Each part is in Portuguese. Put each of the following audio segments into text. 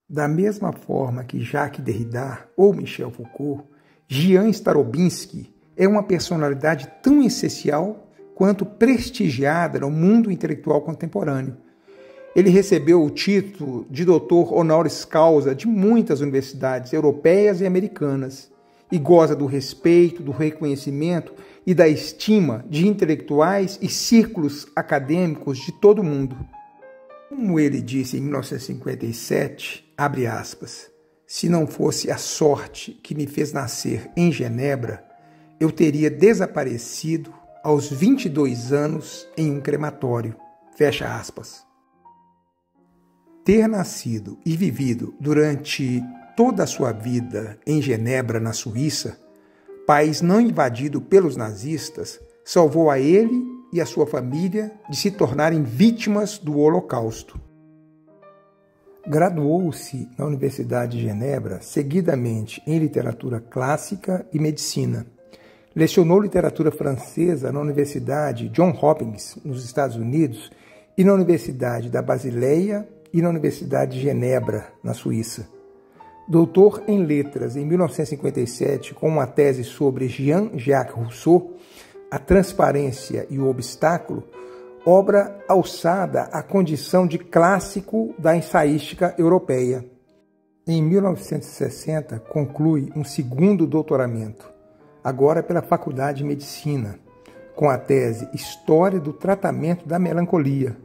Da mesma forma que Jacques Derrida ou Michel Foucault, Jean Starobinski é uma personalidade tão essencial quanto prestigiada no mundo intelectual contemporâneo. Ele recebeu o título de doutor honoris causa de muitas universidades europeias e americanas e goza do respeito, do reconhecimento e da estima de intelectuais e círculos acadêmicos de todo o mundo. Como ele disse em 1957, abre aspas, se não fosse a sorte que me fez nascer em Genebra, eu teria desaparecido aos 22 anos em um crematório. Fecha aspas. Ter nascido e vivido durante toda a sua vida em Genebra, na Suíça, país não invadido pelos nazistas, salvou a ele e a sua família de se tornarem vítimas do Holocausto. Graduou-se na Universidade de Genebra, seguidamente em literatura clássica e medicina. Lecionou literatura francesa na Universidade Johns Hopkins, nos Estados Unidos, e na Universidade da Basileia e na Universidade de Genebra, na Suíça. Doutor em letras em 1957, com uma tese sobre Jean-Jacques Rousseau, A Transparência e o Obstáculo, obra alçada à condição de clássico da ensaística europeia. Em 1960, conclui um segundo doutoramento, agora pela Faculdade de Medicina, com a tese História do Tratamento da Melancolia,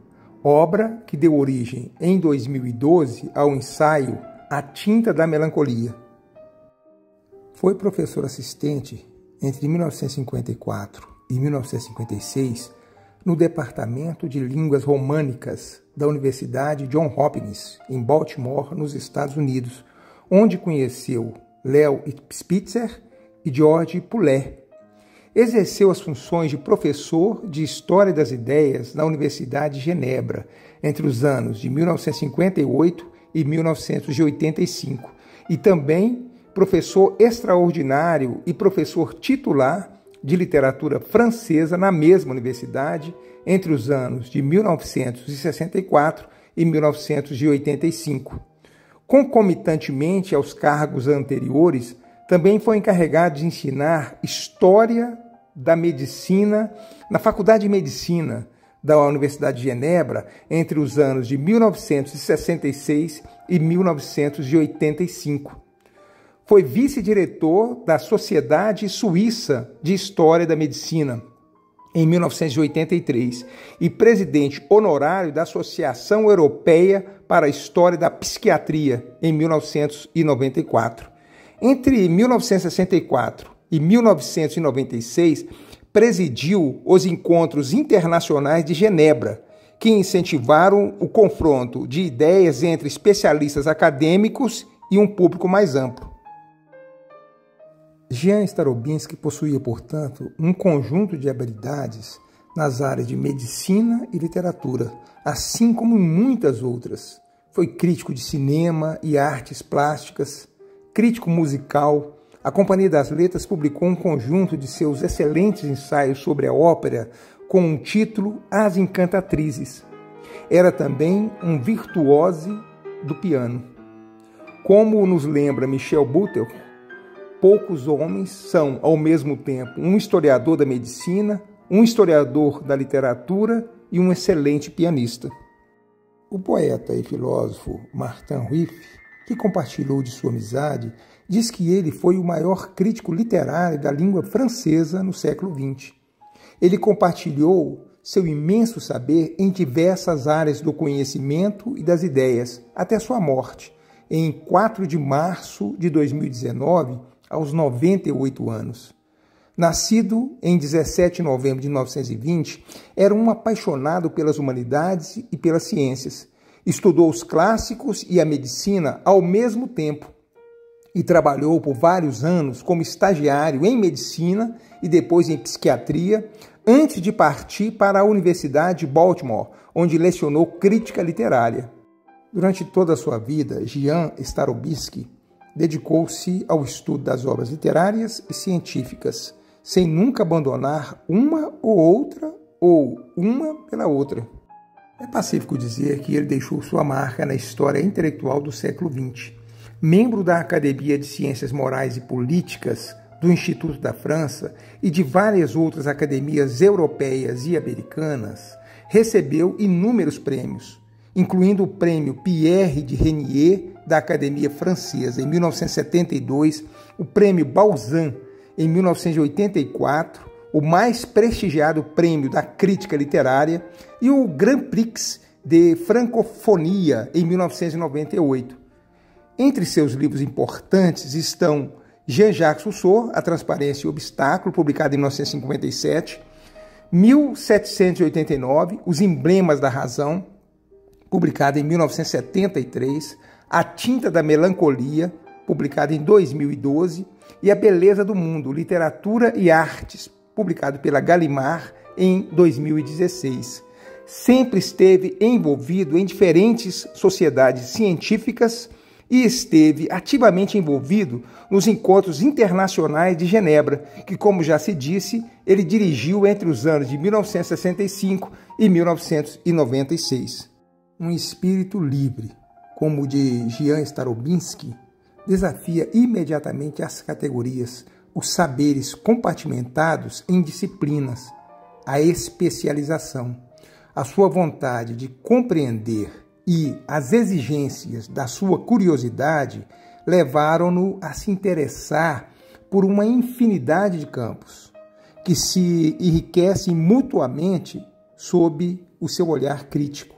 obra que deu origem, em 2012, ao ensaio A Tinta da Melancolia. Foi professor assistente entre 1954 e 1956 no Departamento de Línguas Românicas da Universidade Johns Hopkins, em Baltimore, nos Estados Unidos, onde conheceu Leo Spitzer e George Poulet. Exerceu as funções de professor de História das Ideias na Universidade de Genebra entre os anos de 1958 e 1985 e também professor extraordinário e professor titular de literatura francesa na mesma universidade entre os anos de 1964 e 1985. Concomitantemente aos cargos anteriores, também foi encarregado de ensinar História da Medicina na Faculdade de Medicina da Universidade de Genebra entre os anos de 1966 e 1985. Foi vice-diretor da Sociedade Suíça de História da Medicina em 1983 e presidente honorário da Associação Europeia para a História da Psiquiatria em 1994. Entre 1964 e 1996, presidiu os encontros internacionais de Genebra, que incentivaram o confronto de ideias entre especialistas acadêmicos e um público mais amplo. Jean Starobinski possuía, portanto, um conjunto de habilidades nas áreas de medicina e literatura, assim como em muitas outras. Foi crítico de cinema e artes plásticas, crítico musical. A Companhia das Letras publicou um conjunto de seus excelentes ensaios sobre a ópera com o título As Encantatrizes. Era também um virtuose do piano. Como nos lembra Michel Butel, poucos homens são, ao mesmo tempo, um historiador da medicina, um historiador da literatura e um excelente pianista. O poeta e filósofo Martin Ruiff, que compartilhou de sua amizade, diz que ele foi o maior crítico literário da língua francesa no século XX. Ele compartilhou seu imenso saber em diversas áreas do conhecimento e das ideias, até sua morte, em 4 de março de 2019, aos 98 anos. Nascido em 17 de novembro de 1920, era um apaixonado pelas humanidades e pelas ciências. Estudou os clássicos e a medicina ao mesmo tempo e trabalhou por vários anos como estagiário em medicina e depois em psiquiatria, antes de partir para a Universidade de Baltimore, onde lecionou crítica literária. Durante toda a sua vida, Jean Starobinski dedicou-se ao estudo das obras literárias e científicas, sem nunca abandonar uma ou outra ou uma pela outra. É pacífico dizer que ele deixou sua marca na história intelectual do século XX. Membro da Academia de Ciências Morais e Políticas do Instituto da França e de várias outras academias europeias e americanas, recebeu inúmeros prêmios, incluindo o Prêmio Pierre de Renier da Academia Francesa em 1972, o Prêmio Balzan em 1984, o mais prestigiado prêmio da crítica literária e o Grand Prix de Francophonie em 1998. Entre seus livros importantes estão Jean-Jacques Rousseau, A Transparência e o Obstáculo, publicado em 1957, 1789, Os Emblemas da Razão, publicado em 1973, A Tinta da Melancolia, publicado em 2012, e A Beleza do Mundo, Literatura e Artes, publicado pela Gallimard em 2016. Sempre esteve envolvido em diferentes sociedades científicas e esteve ativamente envolvido nos encontros internacionais de Genebra, que, como já se disse, ele dirigiu entre os anos de 1965 e 1996. Um espírito livre, como o de Jean Starobinsky, desafia imediatamente as categorias, os saberes compartimentados em disciplinas, a especialização, a sua vontade de compreender e as exigências da sua curiosidade levaram-no a se interessar por uma infinidade de campos, que se enriquecem mutuamente sob o seu olhar crítico.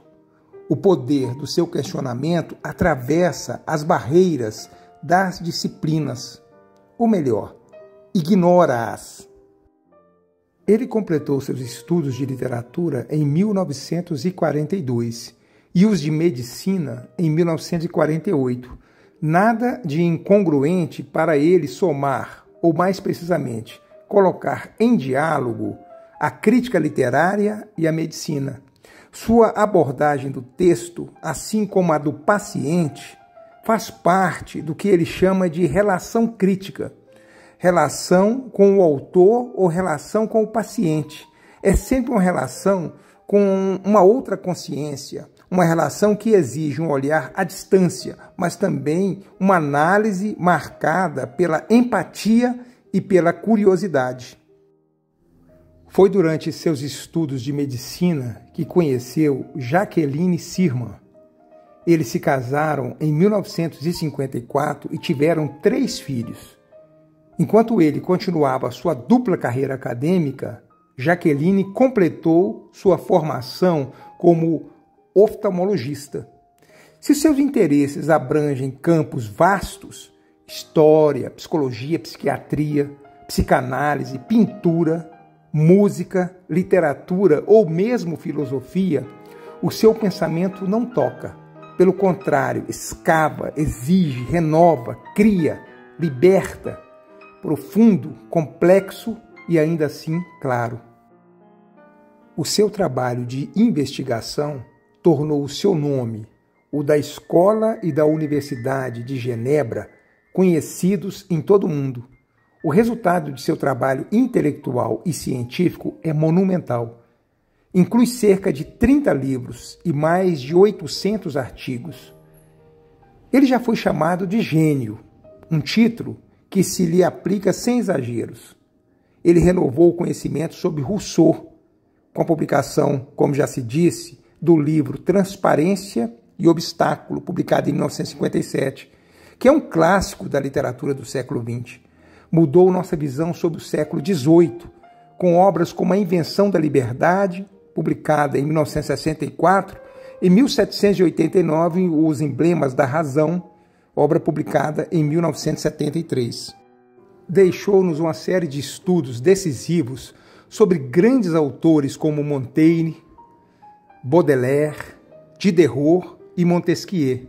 O poder do seu questionamento atravessa as barreiras das disciplinas, ou melhor, ignora-as. Ele completou seus estudos de literatura em 1942 e os de medicina em 1948. Nada de incongruente para ele somar, ou mais precisamente, colocar em diálogo a crítica literária e a medicina. Sua abordagem do texto, assim como a do paciente, faz parte do que ele chama de relação crítica. Relação com o autor ou relação com o paciente. É sempre uma relação com uma outra consciência, uma relação que exige um olhar à distância, mas também uma análise marcada pela empatia e pela curiosidade. Foi durante seus estudos de medicina que conheceu Jacqueline Sirman. Eles se casaram em 1954 e tiveram 3 filhos. Enquanto ele continuava sua dupla carreira acadêmica, Jacqueline completou sua formação como oftalmologista. Se seus interesses abrangem campos vastos, história, psicologia, psiquiatria, psicanálise, pintura, música, literatura ou mesmo filosofia, o seu pensamento não toca. Pelo contrário, escava, exige, renova, cria, liberta, profundo, complexo e ainda assim claro. O seu trabalho de investigação tornou o seu nome, o da Escola e da Universidade de Genebra, conhecidos em todo o mundo. O resultado de seu trabalho intelectual e científico é monumental. Inclui cerca de 30 livros e mais de 800 artigos. Ele já foi chamado de gênio, um título que se lhe aplica sem exageros. Ele renovou o conhecimento sobre Rousseau, com a publicação, como já se disse, do livro Transparência e Obstáculo, publicado em 1957, que é um clássico da literatura do século XX. Mudou nossa visão sobre o século XVIII, com obras como A Invenção da Liberdade, publicada em 1964, e 1789, Os Emblemas da Razão, obra publicada em 1973. Deixou-nos uma série de estudos decisivos sobre grandes autores como Montaigne, Baudelaire, Diderot e Montesquieu.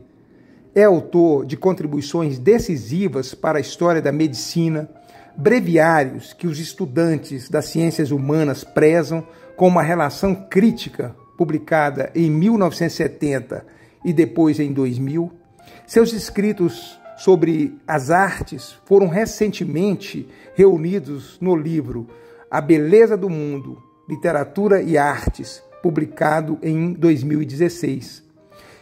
É autor de contribuições decisivas para a história da medicina, breviários que os estudantes das ciências humanas prezam com uma relação crítica, publicada em 1970 e depois em 2000. Seus escritos sobre as artes foram recentemente reunidos no livro A Beleza do Mundo, Literatura e Artes, publicado em 2016.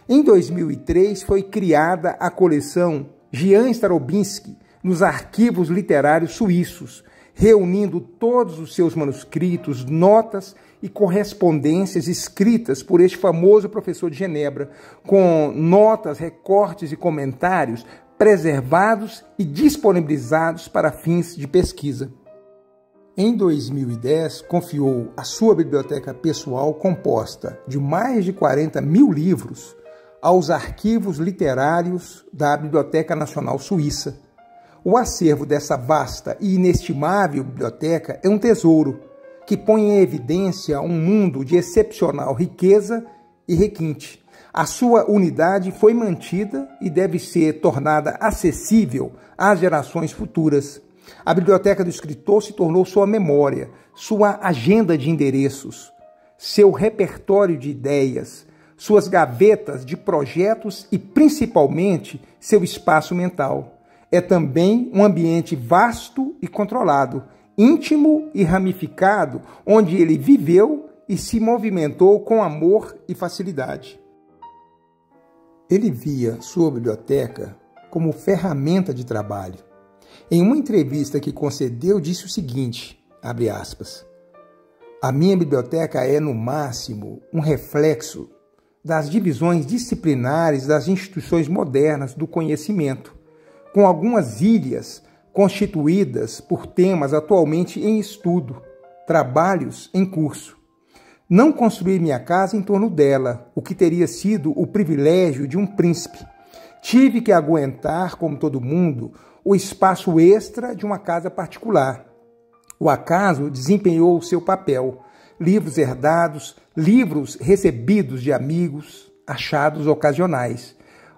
Em 2003 foi criada a coleção Jan Starobinski nos arquivos literários suíços, reunindo todos os seus manuscritos, notas e correspondências escritas por este famoso professor de Genebra, com notas, recortes e comentários preservados e disponibilizados para fins de pesquisa. Em 2010, confiou a sua biblioteca pessoal, composta de mais de 40 mil livros, aos arquivos literários da Biblioteca Nacional Suíça. O acervo dessa vasta e inestimável biblioteca é um tesouro que põe em evidência um mundo de excepcional riqueza e requinte. A sua unidade foi mantida e deve ser tornada acessível às gerações futuras. A biblioteca do escritor se tornou sua memória, sua agenda de endereços, seu repertório de ideias, suas gavetas de projetos e, principalmente, seu espaço mental. É também um ambiente vasto e controlado, íntimo e ramificado, onde ele viveu e se movimentou com amor e facilidade. Ele via sua biblioteca como ferramenta de trabalho. Em uma entrevista que concedeu, disse o seguinte, abre aspas, "A minha biblioteca é, no máximo, um reflexo das divisões disciplinares das instituições modernas do conhecimento, com algumas ilhas constituídas por temas atualmente em estudo, trabalhos em curso. Não construí minha casa em torno dela, o que teria sido o privilégio de um príncipe. Tive que aguentar, como todo mundo, o espaço extra de uma casa particular. O acaso desempenhou o seu papel. Livros herdados, livros recebidos de amigos, achados ocasionais.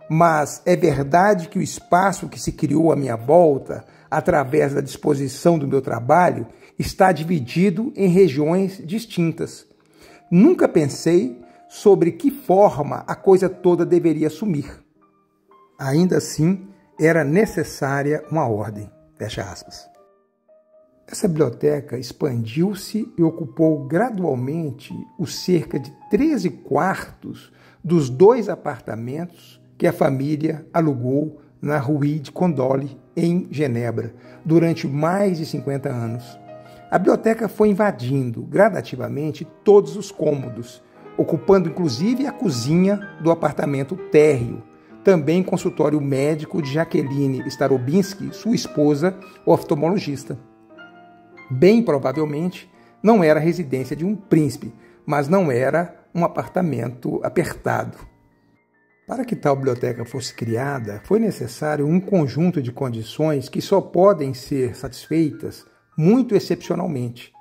Mas é verdade que o espaço que se criou à minha volta, através da disposição do meu trabalho, está dividido em regiões distintas. Nunca pensei sobre que forma a coisa toda deveria assumir. Ainda assim, era necessária uma ordem." Fecha aspas. Essa biblioteca expandiu-se e ocupou gradualmente os cerca de 13 quartos dos 2 apartamentos que a família alugou na Rue de Condoli, em Genebra, durante mais de 50 anos. A biblioteca foi invadindo gradativamente todos os cômodos, ocupando inclusive a cozinha do apartamento térreo, também consultório médico de Jacqueline Starobinski, sua esposa, oftalmologista. Bem provavelmente, não era a residência de um príncipe, mas não era um apartamento apertado. Para que tal biblioteca fosse criada, foi necessário um conjunto de condições que só podem ser satisfeitas muito excepcionalmente.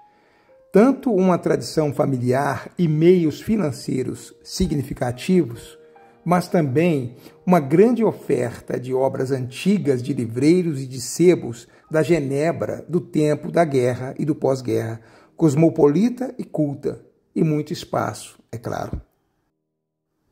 Tanto uma tradição familiar e meios financeiros significativos, mas também uma grande oferta de obras antigas de livreiros e de sebos da Genebra do tempo da guerra e do pós-guerra, cosmopolita e culta, e muito espaço, é claro.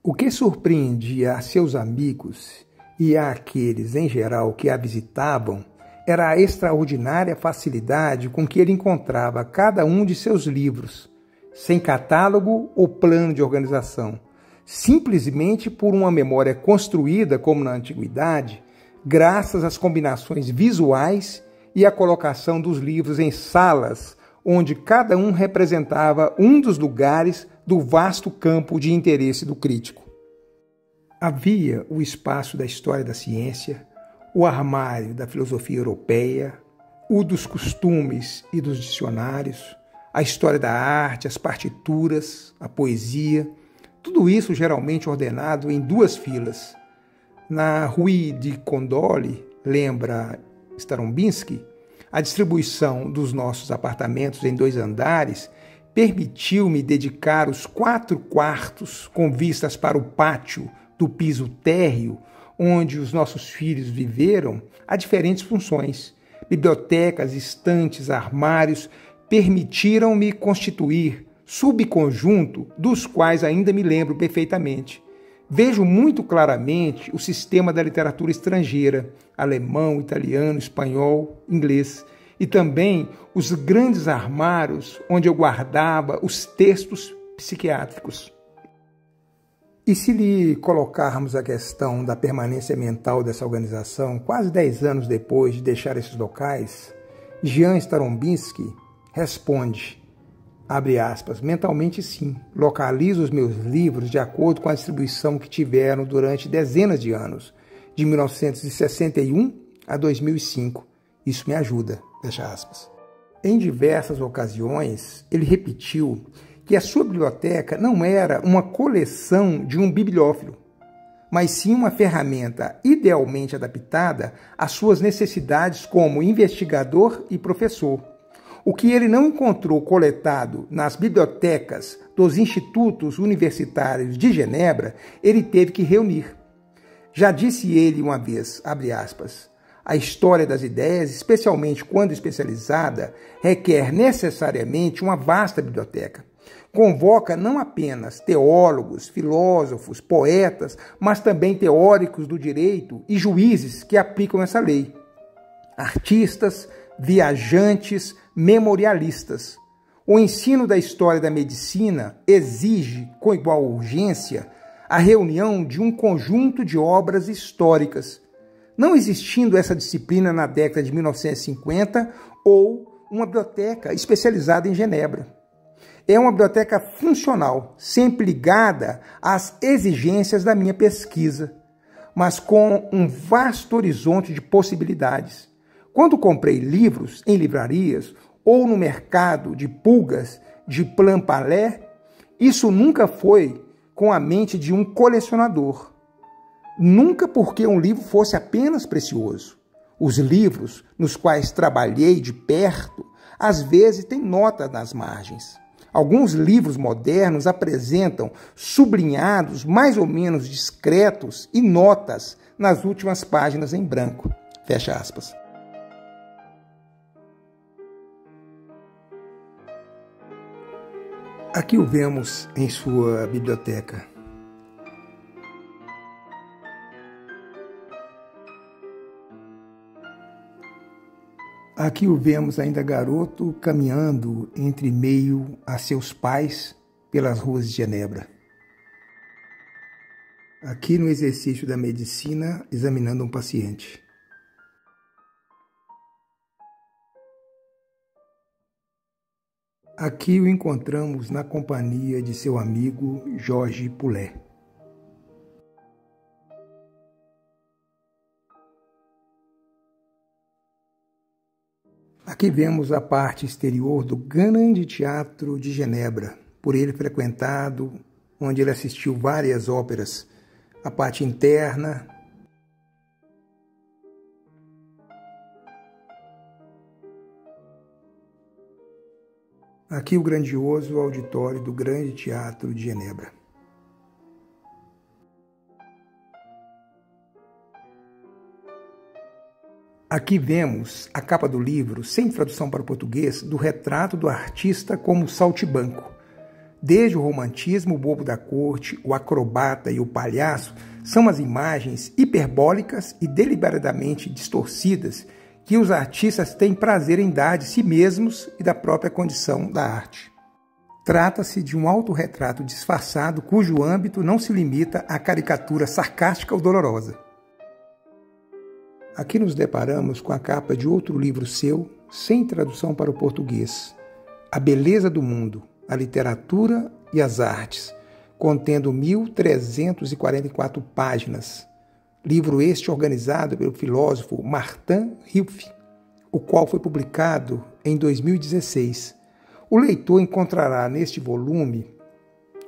O que surpreendia a seus amigos e àqueles em geral que a visitavam era a extraordinária facilidade com que ele encontrava cada um de seus livros, sem catálogo ou plano de organização, simplesmente por uma memória construída, como na antiguidade, graças às combinações visuais e à colocação dos livros em salas, onde cada um representava um dos lugares do vasto campo de interesse do crítico. Havia o espaço da história da ciência, o armário da filosofia europeia, o dos costumes e dos dicionários, a história da arte, as partituras, a poesia, tudo isso geralmente ordenado em 2 filas. Na Rue de Condoli, lembra Starobinski, a distribuição dos nossos apartamentos em 2 andares permitiu-me dedicar os 4 quartos com vistas para o pátio do piso térreo, onde os nossos filhos viveram, a diferentes funções. Bibliotecas, estantes, armários permitiram-me constituir subconjunto dos quais ainda me lembro perfeitamente. Vejo muito claramente o sistema da literatura estrangeira, alemão, italiano, espanhol, inglês, e também os grandes armários onde eu guardava os textos psiquiátricos. E se lhe colocarmos a questão da permanência mental dessa organização, quase 10 anos depois de deixar esses locais, Jean Starobinsky responde, abre aspas, mentalmente sim, localizo os meus livros de acordo com a distribuição que tiveram durante dezenas de anos, de 1961 a 2005. Isso me ajuda, fecha aspas. Em diversas ocasiões, ele repetiu que a sua biblioteca não era uma coleção de um bibliófilo, mas sim uma ferramenta idealmente adaptada às suas necessidades como investigador e professor. O que ele não encontrou coletado nas bibliotecas dos institutos universitários de Genebra, ele teve que reunir. Já disse ele uma vez, abre aspas, a história das ideias, especialmente quando especializada, requer necessariamente uma vasta biblioteca. Convoca não apenas teólogos, filósofos, poetas, mas também teóricos do direito e juízes que aplicam essa lei. Artistas, viajantes, memorialistas. O ensino da história da medicina exige, com igual urgência, a reunião de um conjunto de obras históricas, não existindo essa disciplina na década de 1950 ou uma biblioteca especializada em Genebra. É uma biblioteca funcional, sempre ligada às exigências da minha pesquisa, mas com um vasto horizonte de possibilidades. Quando comprei livros em livrarias ou no mercado de pulgas de Plain-Palais, isso nunca foi com a mente de um colecionador. Nunca porque um livro fosse apenas precioso. Os livros nos quais trabalhei de perto, às vezes têm notas nas margens. Alguns livros modernos apresentam sublinhados mais ou menos discretos e notas nas últimas páginas em branco. Fecha aspas. Aqui o vemos em sua biblioteca. Aqui o vemos ainda garoto caminhando entre meio a seus pais pelas ruas de Genebra. Aqui no exercício da medicina, examinando um paciente. Aqui o encontramos na companhia de seu amigo Georges Poulet. Aqui vemos a parte exterior do Grande Teatro de Genebra, por ele frequentado, onde ele assistiu várias óperas. A parte interna. Aqui o grandioso auditório do Grande Teatro de Genebra. Aqui vemos a capa do livro, sem tradução para o português, do retrato do artista como saltimbanco. Desde o romantismo, o bobo da corte, o acrobata e o palhaço são as imagens hiperbólicas e deliberadamente distorcidas que os artistas têm prazer em dar de si mesmos e da própria condição da arte. Trata-se de um autorretrato disfarçado cujo âmbito não se limita à caricatura sarcástica ou dolorosa. Aqui nos deparamos com a capa de outro livro seu, sem tradução para o português, A Beleza do Mundo, a Literatura e as Artes, contendo 1.344 páginas. Livro este organizado pelo filósofo Martin Hilf, o qual foi publicado em 2016. O leitor encontrará neste volume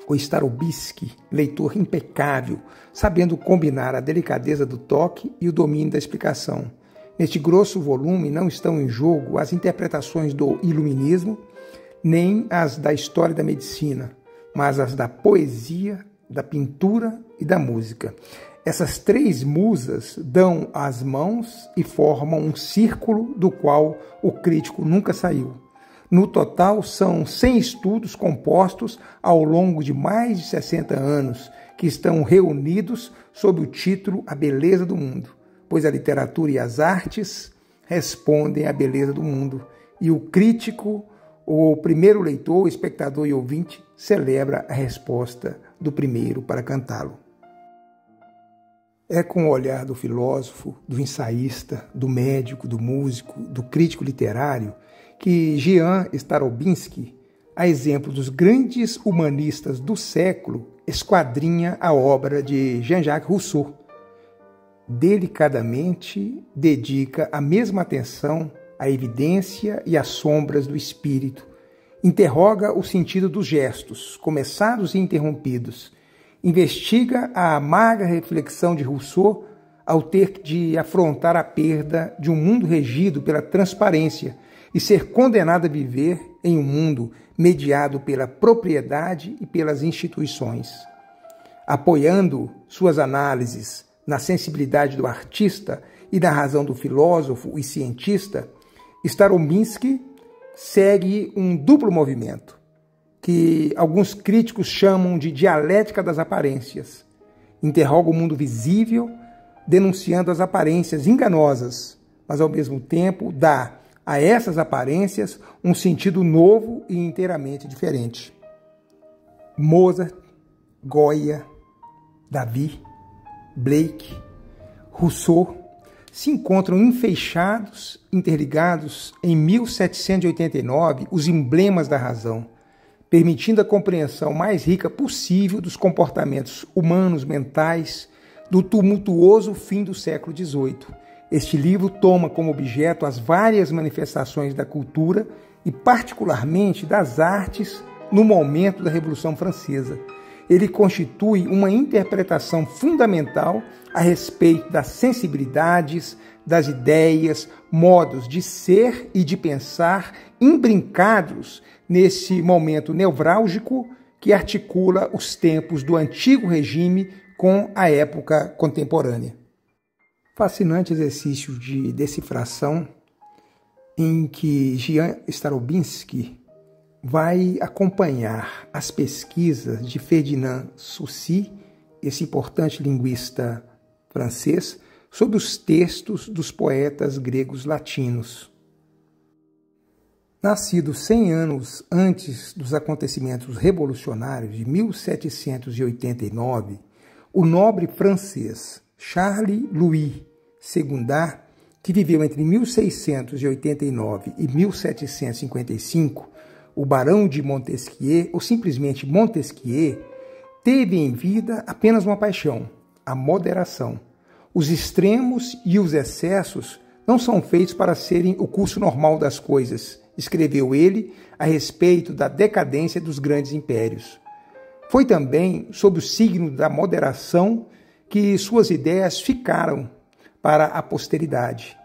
o Starobinsky, leitor impecável, sabendo combinar a delicadeza do toque e o domínio da explicação. Neste grosso volume não estão em jogo as interpretações do iluminismo, nem as da história da medicina, mas as da poesia, da pintura e da música. Essas três musas dão as mãos e formam um círculo do qual o crítico nunca saiu. No total, são 100 estudos compostos ao longo de mais de 60 anos, que estão reunidos sob o título A Beleza do Mundo, pois a literatura e as artes respondem à beleza do mundo, e o crítico o primeiro leitor, espectador e ouvinte celebra a resposta do primeiro para cantá-lo. É com o olhar do filósofo, do ensaísta, do médico, do músico, do crítico literário que Jean Starobinski, a exemplo dos grandes humanistas do século, esquadrinha a obra de Jean-Jacques Rousseau. Delicadamente dedica a mesma atenção à evidência e às sombras do espírito, interroga o sentido dos gestos, começados e interrompidos, investiga a amarga reflexão de Rousseau ao ter de afrontar a perda de um mundo regido pela transparência e ser condenado a viver em um mundo mediado pela propriedade e pelas instituições. Apoiando suas análises na sensibilidade do artista e na razão do filósofo e cientista, Starobinski segue um duplo movimento, que alguns críticos chamam de dialética das aparências. Interroga o mundo visível, denunciando as aparências enganosas, mas ao mesmo tempo dá a essas aparências um sentido novo e inteiramente diferente. Mozart, Goya, Davi, Blake, Rousseau se encontram enfeixados, interligados em 1789, os emblemas da razão, permitindo a compreensão mais rica possível dos comportamentos humanos mentais do tumultuoso fim do século XVIII. Este livro toma como objeto as várias manifestações da cultura e particularmente das artes no momento da Revolução Francesa. Ele constitui uma interpretação fundamental a respeito das sensibilidades, das ideias, modos de ser e de pensar imbrincados nesse momento nevrálgico que articula os tempos do antigo regime com a época contemporânea. Fascinante exercício de decifração em que Jean Starobinski vai acompanhar as pesquisas de Ferdinand Saussure, esse importante linguista francês, sobre os textos dos poetas gregos latinos. Nascido 100 anos antes dos acontecimentos revolucionários de 1789, o nobre francês Charles Louis Segundart, que viveu entre 1689 e 1755, o Barão de Montesquieu, ou simplesmente Montesquieu, teve em vida apenas uma paixão, a moderação. Os extremos e os excessos não são feitos para serem o curso normal das coisas, escreveu ele a respeito da decadência dos grandes impérios. Foi também sob o signo da moderação que suas ideias ficaram para a posteridade.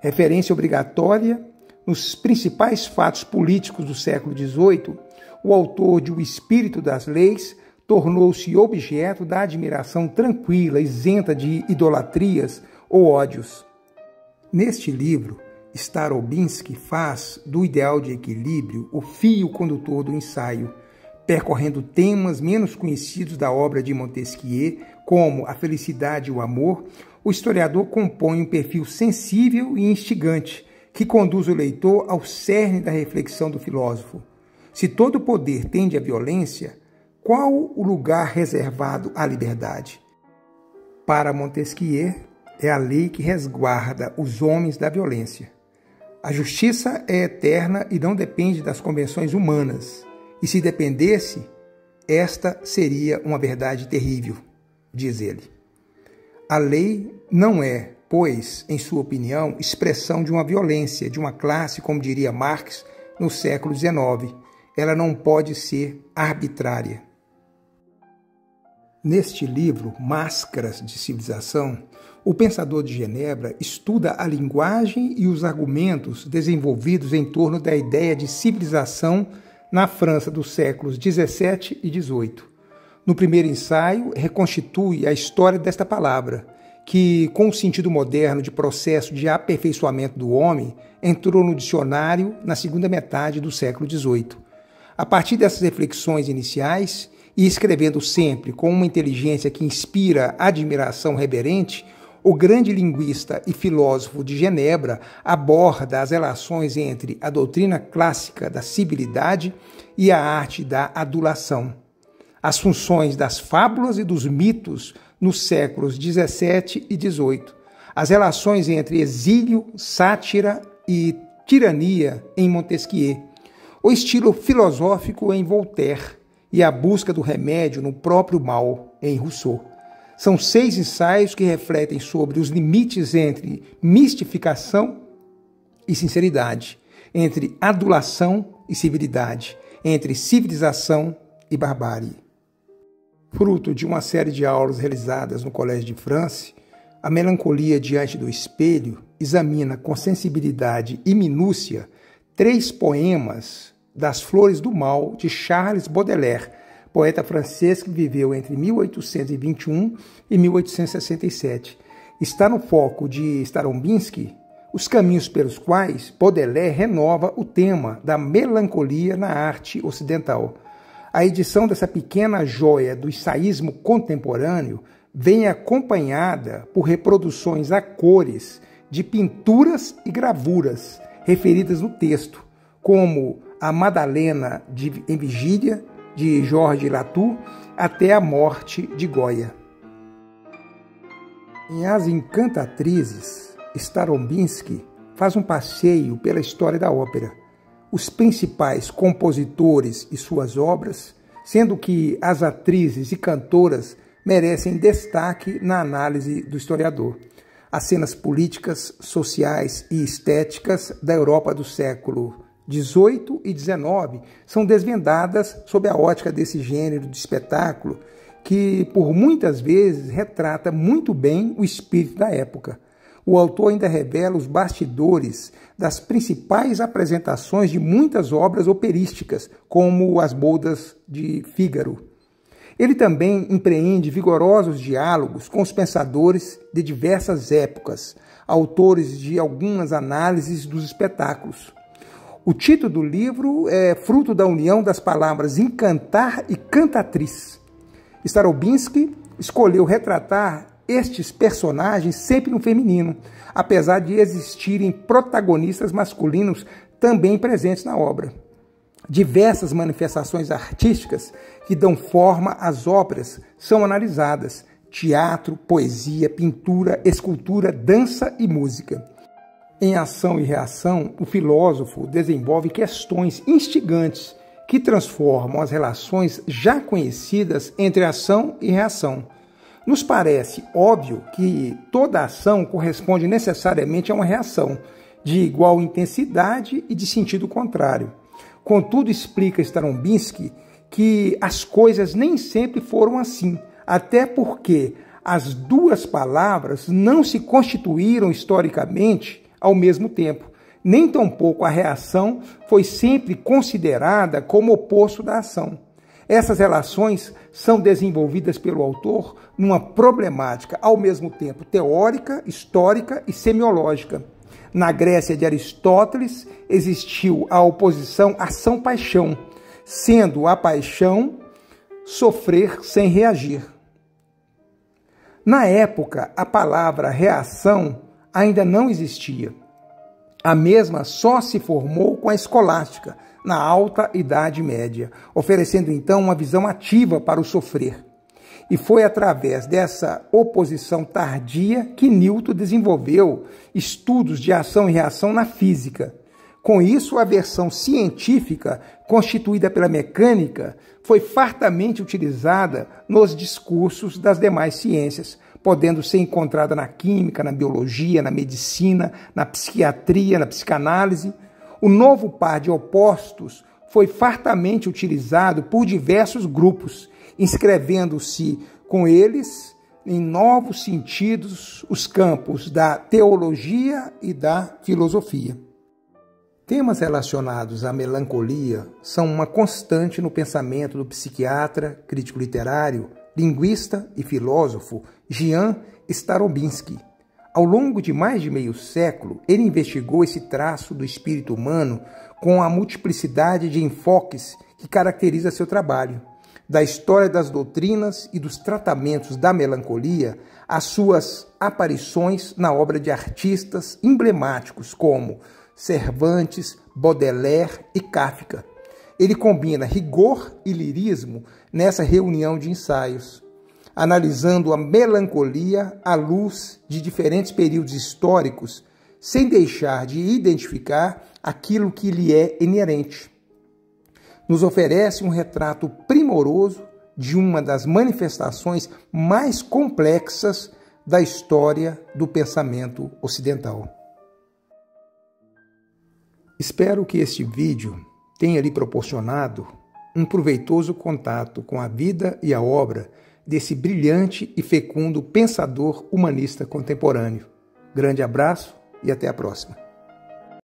Referência obrigatória nos principais fatos políticos do século XVIII, o autor de O Espírito das Leis tornou-se objeto da admiração tranquila, isenta de idolatrias ou ódios. Neste livro, Starobinski faz do ideal de equilíbrio o fio condutor do ensaio, percorrendo temas menos conhecidos da obra de Montesquieu, como a felicidade e o amor. O historiador compõe um perfil sensível e instigante, que conduz o leitor ao cerne da reflexão do filósofo. Se todo poder tende à violência, qual o lugar reservado à liberdade? Para Montesquieu, é a lei que resguarda os homens da violência. A justiça é eterna e não depende das convenções humanas. E se dependesse, esta seria uma verdade terrível, diz ele. A lei não é, pois, em sua opinião, expressão de uma violência, de uma classe, como diria Marx, no século XIX. Ela não pode ser arbitrária. Neste livro, Máscaras de Civilização, o pensador de Genebra estuda a linguagem e os argumentos desenvolvidos em torno da ideia de civilização na França dos séculos XVII e XVIII. No primeiro ensaio, reconstitui a história desta palavra, que, com o sentido moderno de processo de aperfeiçoamento do homem, entrou no dicionário na segunda metade do século XVIII. A partir dessas reflexões iniciais, e escrevendo sempre com uma inteligência que inspira admiração reverente, o grande linguista e filósofo de Genebra aborda as relações entre a doutrina clássica da civilidade e a arte da adulação, as funções das fábulas e dos mitos nos séculos XVII e XVIII, as relações entre exílio, sátira e tirania em Montesquieu, o estilo filosófico em Voltaire e a busca do remédio no próprio mal em Rousseau. São 6 ensaios que refletem sobre os limites entre mistificação e sinceridade, entre adulação e civilidade, entre civilização e barbárie. Fruto de uma série de aulas realizadas no Collège de France, A Melancolia diante do Espelho examina com sensibilidade e minúcia 3 poemas das Flores do Mal de Charles Baudelaire, poeta francês que viveu entre 1821 e 1867. Está no foco de Starobinsky os caminhos pelos quais Baudelaire renova o tema da melancolia na arte ocidental. A edição dessa pequena joia do ensaísmo contemporâneo vem acompanhada por reproduções a cores de pinturas e gravuras referidas no texto, como a Madalena em Vigília, de Georges Latour, até a morte de Goya. Em As Encantatrizes, Starobinsky faz um passeio pela história da ópera, os principais compositores e suas obras, sendo que as atrizes e cantoras merecem destaque na análise do historiador. As cenas políticas, sociais e estéticas da Europa do século XVIII e XIX são desvendadas sob a ótica desse gênero de espetáculo que, por muitas vezes, retrata muito bem o espírito da época. O autor ainda revela os bastidores das principais apresentações de muitas obras operísticas, como As Bodas de Fígaro. Ele também empreende vigorosos diálogos com os pensadores de diversas épocas, autores de algumas análises dos espetáculos. O título do livro é fruto da união das palavras encantar e cantatriz. Starobinsky escolheu retratar estes personagens sempre no feminino, apesar de existirem protagonistas masculinos também presentes na obra. Diversas manifestações artísticas que dão forma às obras são analisadas: teatro, poesia, pintura, escultura, dança e música. Em Ação e Reação, o filósofo desenvolve questões instigantes que transformam as relações já conhecidas entre ação e reação. Nos parece óbvio que toda ação corresponde necessariamente a uma reação, de igual intensidade e de sentido contrário. Contudo, explica Starobinsky que as coisas nem sempre foram assim, até porque as duas palavras não se constituíram historicamente ao mesmo tempo. Nem tampouco a reação foi sempre considerada como oposto da ação. Essas relações são desenvolvidas pelo autor numa problemática ao mesmo tempo teórica, histórica e semiológica. Na Grécia de Aristóteles existiu a oposição ação-paixão, sendo a paixão sofrer sem reagir. Na época, a palavra reação ainda não existia. A mesma só se formou com a escolástica, na Alta Idade Média, oferecendo então uma visão ativa para o sofrer. E foi através dessa oposição tardia que Newton desenvolveu estudos de ação e reação na física. Com isso, a versão científica, constituída pela mecânica, foi fartamente utilizada nos discursos das demais ciências, podendo ser encontrada na química, na biologia, na medicina, na psiquiatria, na psicanálise. O novo par de opostos foi fartamente utilizado por diversos grupos, inscrevendo-se com eles em novos sentidos os campos da teologia e da filosofia. Temas relacionados à melancolia são uma constante no pensamento do psiquiatra, crítico literário, linguista e filósofo Jean Starobinsky. Ao longo de mais de meio século, ele investigou esse traço do espírito humano com a multiplicidade de enfoques que caracteriza seu trabalho. da história das doutrinas e dos tratamentos da melancolia as suas aparições na obra de artistas emblemáticos como Cervantes, Baudelaire e Kafka. Ele combina rigor e lirismo nessa reunião de ensaios, analisando a melancolia à luz de diferentes períodos históricos, sem deixar de identificar aquilo que lhe é inerente. Nos oferece um retrato primoroso de uma das manifestações mais complexas da história do pensamento ocidental. Espero que este vídeo tenha lhe proporcionado um proveitoso contato com a vida e a obra desse brilhante e fecundo pensador humanista contemporâneo. Grande abraço e até a próxima.